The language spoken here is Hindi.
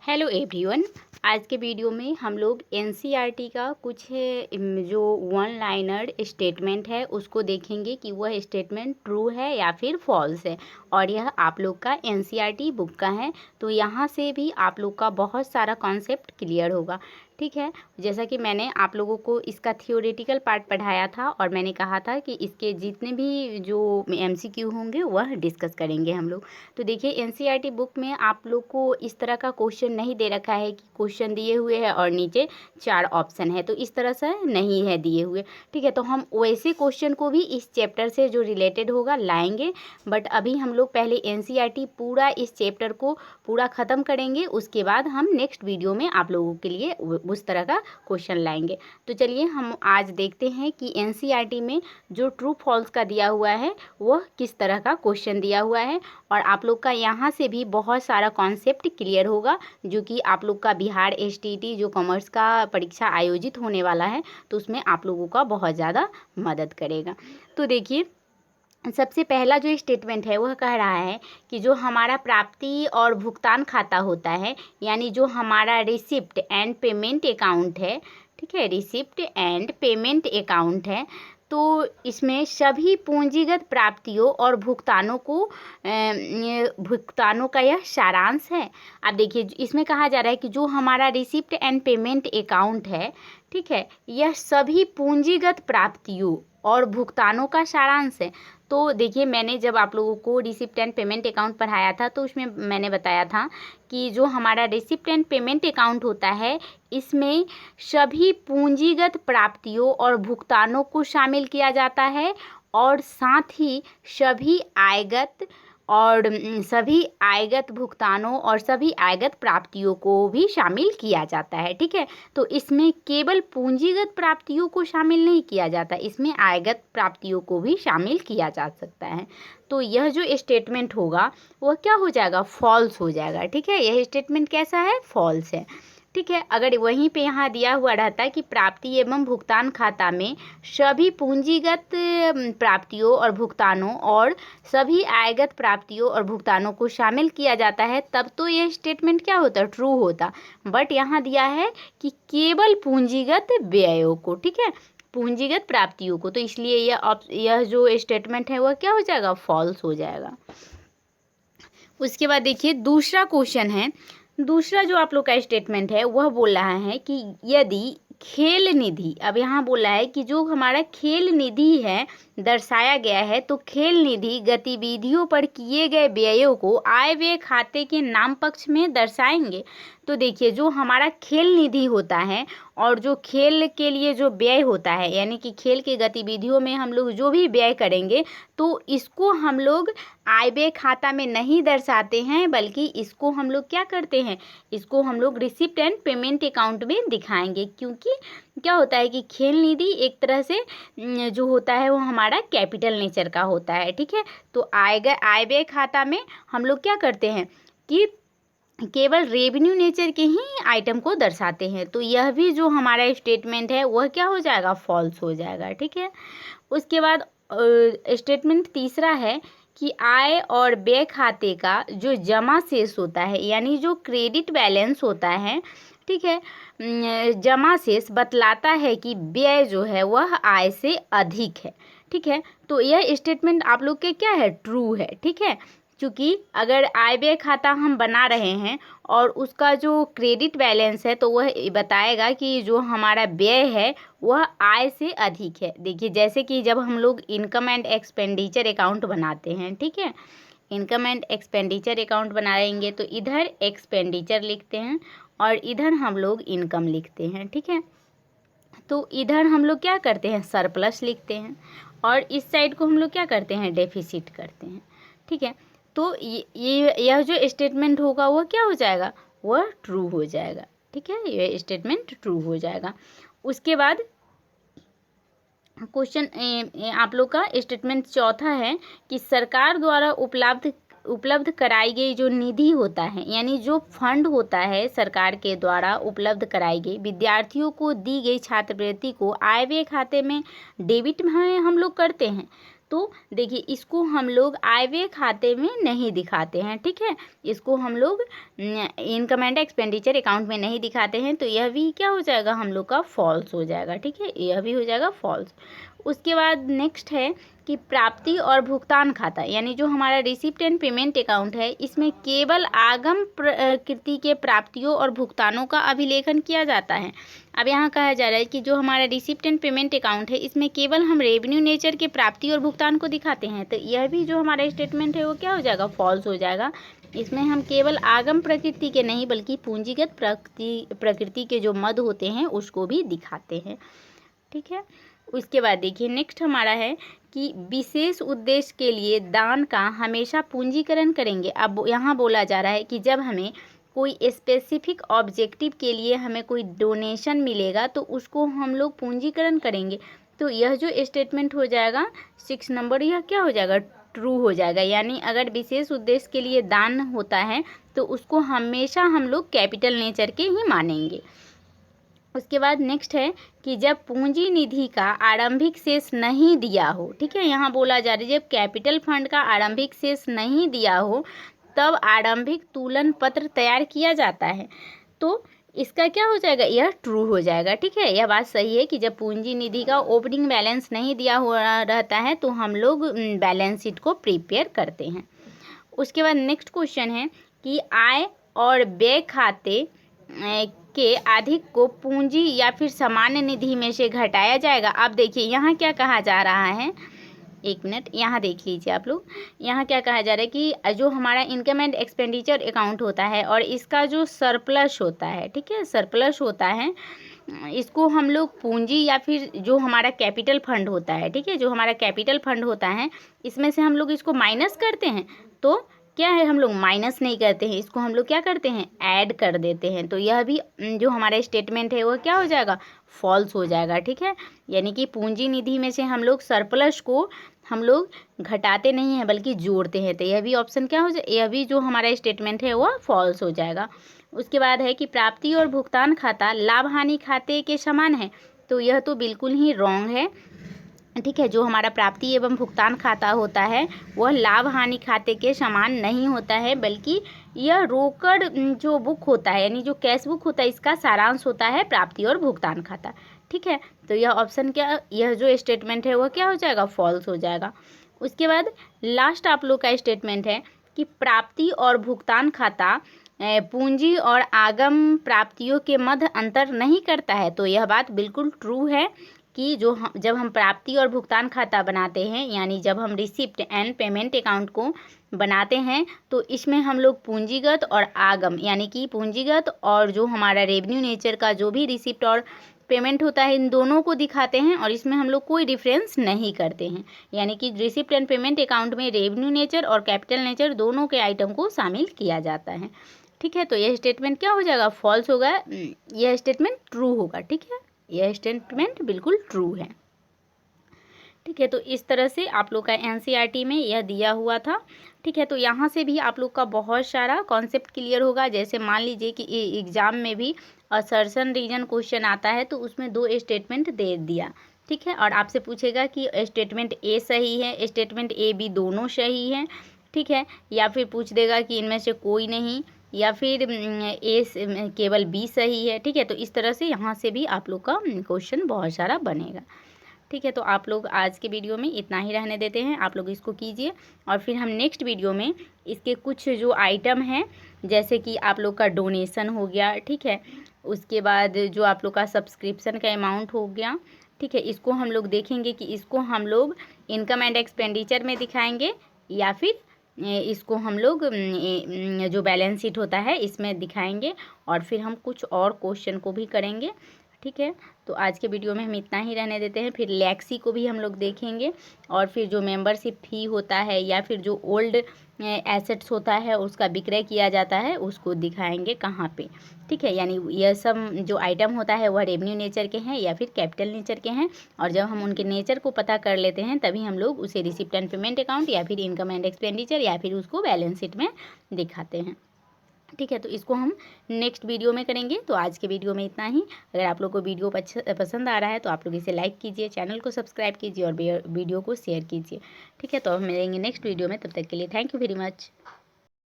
Hello everyone. आज के वीडियो में हम लोग एनसीईआरटी का कुछ जो वन लाइनर स्टेटमेंट है उसको देखेंगे कि वह स्टेटमेंट ट्रू है या फिर फॉल्स है। और यह आप लोग का एनसीईआरटी बुक का है, तो यहाँ से भी आप लोग का बहुत सारा कॉन्सेप्ट क्लियर होगा। ठीक है, जैसा कि मैंने आप लोगों को इसका थियोरेटिकल पार्ट पढ़ाया था और मैंने कहा था कि इसके जितने भी जो एमसीक्यू होंगे वह डिस्कस करेंगे हम लोग। तो देखिए, एनसीईआरटी बुक में आप लोग को इस तरह का क्वेश्चन नहीं दे रखा है कि क्वेश्चन दिए हुए हैं और नीचे 4 ऑप्शन है, तो इस तरह से नहीं है दिए हुए। ठीक है, तो हम वैसे क्वेश्चन को भी इस चैप्टर से जो रिलेटेड होगा लाएंगे, बट अभी हम लोग पहले एनसीईआरटी पूरा इस चैप्टर को पूरा ख़त्म करेंगे, उसके बाद हम नेक्स्ट वीडियो में आप लोगों के लिए उस तरह का क्वेश्चन लाएंगे। तो चलिए हम आज देखते हैं कि एनसीईआरटी में जो ट्रू फॉल्स का दिया हुआ है वह किस तरह का क्वेश्चन दिया हुआ है, और आप लोग का यहाँ से भी बहुत सारा कॉन्सेप्ट क्लियर होगा जो कि आप लोग का बिहार एसटीईटी जो कॉमर्स का परीक्षा आयोजित होने वाला है तो उसमें आप लोगों का बहुत ज़्यादा मदद करेगा। तो देखिए, सबसे पहला जो स्टेटमेंट है वह कह रहा है कि जो हमारा प्राप्ति और भुगतान खाता होता है, यानी जो हमारा रिसिप्ट एंड पेमेंट अकाउंट है, ठीक है, रिसिप्ट एंड पेमेंट अकाउंट है, तो इसमें सभी पूंजीगत प्राप्तियों और भुगतानों का यह सारांश है। अब देखिए, इसमें कहा जा रहा है कि जो हमारा रिसिप्ट एंड पेमेंट अकाउंट है, ठीक है, यह सभी पूंजीगत प्राप्तियों और भुगतानों का सारांश है। तो देखिए, मैंने जब आप लोगों को रिसिप्ट एंड पेमेंट अकाउंट पढ़ाया था तो उसमें मैंने बताया था कि जो हमारा रिसिप्ट एंड पेमेंट अकाउंट होता है इसमें सभी पूंजीगत प्राप्तियों और भुगतानों को शामिल किया जाता है, और साथ ही सभी आयगत भुगतानों और सभी आयगत प्राप्तियों को भी शामिल किया जाता है। ठीक है, तो इसमें केवल पूंजीगत प्राप्तियों को शामिल नहीं किया जाता, इसमें आयगत प्राप्तियों को भी शामिल किया जा सकता है। तो यह जो स्टेटमेंट होगा वह क्या हो जाएगा, फॉल्स हो जाएगा। ठीक है, यह स्टेटमेंट कैसा है, फॉल्स है। ठीक है, अगर वहीं पे यहाँ दिया हुआ रहता कि प्राप्ति एवं भुगतान खाता में सभी पूंजीगत प्राप्तियों और भुगतानों और सभी आयगत प्राप्तियों और भुगतानों को शामिल किया जाता है, तब तो ये स्टेटमेंट क्या होता, ट्रू होता। बट यहाँ दिया है कि केवल पूंजीगत व्ययों को, ठीक है, पूंजीगत प्राप्तियों को, तो इसलिए यह जो स्टेटमेंट है वह क्या हो जाएगा, फॉल्स हो जाएगा। उसके बाद देखिए, दूसरा क्वेश्चन है, दूसरा जो आप लोग का स्टेटमेंट है वह बोल रहा है कि यदि खेल निधि, अब यहाँ बोला है कि जो हमारा खेल निधि है दर्शाया गया है, तो खेल निधि गतिविधियों पर किए गए व्ययों को आय व्यय खाते के नाम पक्ष में दर्शाएंगे। तो देखिए, जो हमारा खेल निधि होता है और जो खेल के लिए जो व्यय होता है, यानी कि खेल की गतिविधियों में हम लोग जो भी व्यय करेंगे तो इसको हम लोग आय व्यय खाता में नहीं दर्शाते हैं, बल्कि इसको हम लोग क्या करते हैं, इसको हम लोग रिसिप्ट एंड पेमेंट अकाउंट में दिखाएंगे। क्योंकि क्या होता है कि खेल निधि एक तरह से जो होता है वो हमारा कैपिटल नेचर का होता है। ठीक है, तो आय व्यय खाता में हम लोग क्या करते हैं कि केवल रेवेन्यू नेचर के ही आइटम को दर्शाते हैं, तो यह भी जो हमारा स्टेटमेंट है वह क्या हो जाएगा, फॉल्स हो जाएगा। ठीक है, उसके बाद स्टेटमेंट तीसरा है कि आय और व्यय खाते का जो जमा शेष होता है, यानी जो क्रेडिट बैलेंस होता है, ठीक है, जमा शेष बतलाता है कि व्यय जो है वह आय से अधिक है। ठीक है, तो यह स्टेटमेंट आप लोग के क्या है, ट्रू है। ठीक है, क्योंकि अगर आय व्यय खाता हम बना रहे हैं और उसका जो क्रेडिट बैलेंस है तो वह बताएगा कि जो हमारा व्यय है वह आय से अधिक है। देखिए, जैसे कि जब हम लोग इनकम एंड एक्सपेंडिचर अकाउंट बनाते हैं, ठीक है, इनकम एंड एक्सपेंडिचर अकाउंट बनाएंगे तो इधर एक्सपेंडिचर लिखते हैं और इधर हम लोग इनकम लिखते हैं। ठीक है, तो इधर हम लोग क्या करते हैं, सरप्लस लिखते हैं, और इस साइड को हम लोग क्या करते हैं, डेफिसिट करते हैं। ठीक है, तो यह जो स्टेटमेंट होगा वह क्या हो जाएगा, वह ट्रू हो जाएगा। ठीक है, यह स्टेटमेंट ट्रू हो जाएगा। उसके बाद क्वेश्चन आप लोग का स्टेटमेंट चौथा है कि सरकार द्वारा उपलब्ध कराई गई जो निधि होता है, यानी जो फंड होता है सरकार के द्वारा उपलब्ध कराई गई विद्यार्थियों को दी गई छात्रवृत्ति को आय व्यय खाते में डेबिट में हम लोग करते हैं। तो देखिए इसको हम लोग आय व्यय खाते में नहीं दिखाते हैं, ठीक है, इसको हम लोग इनकम एंड एक्सपेंडिचर अकाउंट में नहीं दिखाते हैं, तो यह भी क्या हो जाएगा हम लोग का फॉल्स हो जाएगा, ठीक है, यह भी हो जाएगा फॉल्स। उसके बाद नेक्स्ट है कि प्राप्ति और भुगतान खाता, यानी जो हमारा रिसिप्ट एंड पेमेंट अकाउंट है, इसमें केवल आगम प्रकृति के प्राप्तियों और भुगतानों का अभिलेखन किया जाता है। अब यहाँ कहा जा रहा है कि जो हमारा रिसिप्ट एंड पेमेंट अकाउंट है, इसमें केवल हम रेवेन्यू नेचर के प्राप्ति और भुगतान को दिखाते हैं, तो यह भी जो हमारा स्टेटमेंट है वो क्या हो जाएगा, फॉल्स हो जाएगा। इसमें हम केवल आगम प्रकृति के नहीं बल्कि पूंजीगत प्रकृति के जो मद होते हैं उसको भी दिखाते हैं, ठीक है। उसके बाद देखिए नेक्स्ट हमारा है कि विशेष उद्देश्य के लिए दान का हमेशा पूंजीकरण करेंगे। अब यहाँ बोला जा रहा है कि जब हमें कोई स्पेसिफिक ऑब्जेक्टिव के लिए हमें कोई डोनेशन मिलेगा तो उसको हम लोग पूंजीकरण करेंगे, तो यह जो स्टेटमेंट हो जाएगा 6 नंबर, यह क्या हो जाएगा, ट्रू हो जाएगा। यानी अगर विशेष उद्देश्य के लिए दान होता है तो उसको हमेशा हम लोग कैपिटल नेचर के ही मानेंगे। उसके बाद नेक्स्ट है कि जब पूंजी निधि का आरंभिक शेष नहीं दिया हो, ठीक है, यहाँ बोला जा रहा है जब कैपिटल फंड का आरंभिक शेष नहीं दिया हो तब आरंभिक तुलन पत्र तैयार किया जाता है, तो इसका क्या हो जाएगा, यह ट्रू हो जाएगा, ठीक है। यह बात सही है कि जब पूंजी निधि का ओपनिंग बैलेंस नहीं दिया हुआ रहता है तो हम लोग बैलेंस शीट को प्रिपेयर करते हैं। उसके बाद नेक्स्ट क्वेश्चन है कि आय और व्यय खाते के अधिक को पूंजी या फिर सामान्य निधि में से घटाया जाएगा। अब देखिए यहाँ क्या कहा जा रहा है, एक मिनट यहाँ देख लीजिए आप लोग, यहाँ क्या कहा जा रहा है कि जो हमारा इनकम एंड एक्सपेंडिचर अकाउंट होता है और इसका जो सरप्लस होता है, ठीक है, सरप्लस होता है, इसको हम लोग पूंजी या फिर जो हमारा कैपिटल फंड होता है, ठीक है, जो हमारा कैपिटल फंड होता है इसमें से हम लोग इसको माइनस करते हैं, तो क्या है हम लोग माइनस नहीं करते हैं, इसको हम लोग क्या करते हैं, ऐड कर देते हैं, तो यह भी जो हमारा स्टेटमेंट है वो क्या हो जाएगा, फॉल्स हो जाएगा, ठीक है। यानी कि पूंजी निधि में से हम लोग सरप्लस को हम लोग घटाते नहीं हैं बल्कि जोड़ते हैं, तो यह भी ऑप्शन क्या हो जाए, यह भी जो हमारा स्टेटमेंट है वो फॉल्स हो जाएगा। उसके बाद है कि प्राप्ति और भुगतान खाता लाभ हानि खाते के समान है, तो यह तो बिल्कुल ही रॉन्ग है, ठीक है। जो हमारा प्राप्ति एवं भुगतान खाता होता है वह लाभ हानि खाते के समान नहीं होता है, बल्कि यह रोकड़ जो बुक होता है यानी जो कैश बुक होता है इसका सारांश होता है प्राप्ति और भुगतान खाता, ठीक है। तो यह ऑप्शन क्या, यह जो स्टेटमेंट है वह क्या हो जाएगा, फॉल्स हो जाएगा। उसके बाद लास्ट आप लोग का स्टेटमेंट है कि प्राप्ति और भुगतान खाता पूंजी और आगम प्राप्तियों के मध्य अंतर नहीं करता है, तो यह बात बिल्कुल ट्रू है कि जब हम प्राप्ति और भुगतान खाता बनाते हैं यानी जब हम रिसिप्ट एंड पेमेंट अकाउंट को बनाते हैं तो इसमें हम लोग पूंजीगत और आगम यानी कि पूंजीगत और जो हमारा रेवेन्यू नेचर का जो भी रिसिप्ट और पेमेंट होता है इन दोनों को दिखाते हैं और इसमें हम लोग कोई डिफरेंस नहीं करते हैं, यानी कि रिसिप्ट एंड पेमेंट अकाउंट में रेवेन्यू नेचर और कैपिटल नेचर दोनों के आइटम को शामिल किया जाता है, ठीक है। तो यह स्टेटमेंट क्या हो जाएगा, फॉल्स होगा, यह स्टेटमेंट ट्रू होगा, ठीक है, यह स्टेटमेंट बिल्कुल ट्रू है, ठीक है। तो इस तरह से आप लोग का एनसीईआरटी में यह दिया हुआ था, ठीक है। तो यहाँ से भी आप लोग का बहुत सारा कॉन्सेप्ट क्लियर होगा, जैसे मान लीजिए कि एग्जाम में भी असर्शन रीजन क्वेश्चन आता है तो उसमें 2 स्टेटमेंट दे दिया, ठीक है, और आपसे पूछेगा कि स्टेटमेंट ए सही है, स्टेटमेंट ए बी दोनों सही हैं, ठीक है, या फिर पूछ देगा कि इनमें से कोई नहीं, या फिर ए केवल बी सही है, ठीक है। तो इस तरह से यहाँ से भी आप लोग का क्वेश्चन बहुत सारा बनेगा, ठीक है। तो आप लोग आज के वीडियो में इतना ही रहने देते हैं, आप लोग इसको कीजिए और फिर हम नेक्स्ट वीडियो में इसके कुछ जो आइटम हैं जैसे कि आप लोग का डोनेशन हो गया, ठीक है, उसके बाद जो आप लोग का सब्सक्रिप्शन का अमाउंट हो गया, ठीक है, इसको हम लोग देखेंगे कि इसको हम लोग इनकम एंड एक्सपेंडिचर में दिखाएंगे या फिर इसको हम लोग जो बैलेंस शीट होता है इसमें दिखाएंगे और फिर हम कुछ और क्वेश्चन को भी करेंगे, ठीक है। तो आज के वीडियो में हम इतना ही रहने देते हैं, फिर लैक्सी को भी हम लोग देखेंगे और फिर जो मेंबरशिप फ़ी होता है या फिर जो ओल्ड एसेट्स होता है उसका विक्रय किया जाता है उसको दिखाएंगे कहाँ पे, ठीक है। यानी यह सब जो आइटम होता है वह रेवेन्यू नेचर के हैं या फिर कैपिटल नेचर के हैं, और जब हम उनके नेचर को पता कर लेते हैं तभी हम लोग उसे रिसिप्ट एंड पेमेंट अकाउंट या फिर इनकम एंड एक्सपेंडिचर या फिर उसको बैलेंस शीट में दिखाते हैं, ठीक है, तो इसको हम नेक्स्ट वीडियो में करेंगे। तो आज के वीडियो में इतना ही। अगर आप लोग को वीडियो पसंद आ रहा है तो आप लोग इसे लाइक कीजिए, चैनल को सब्सक्राइब कीजिए और वीडियो को शेयर कीजिए। ठीक है, तो हम मिलेंगे नेक्स्ट वीडियो में। तब तक के लिए थैंक यू वेरी मच।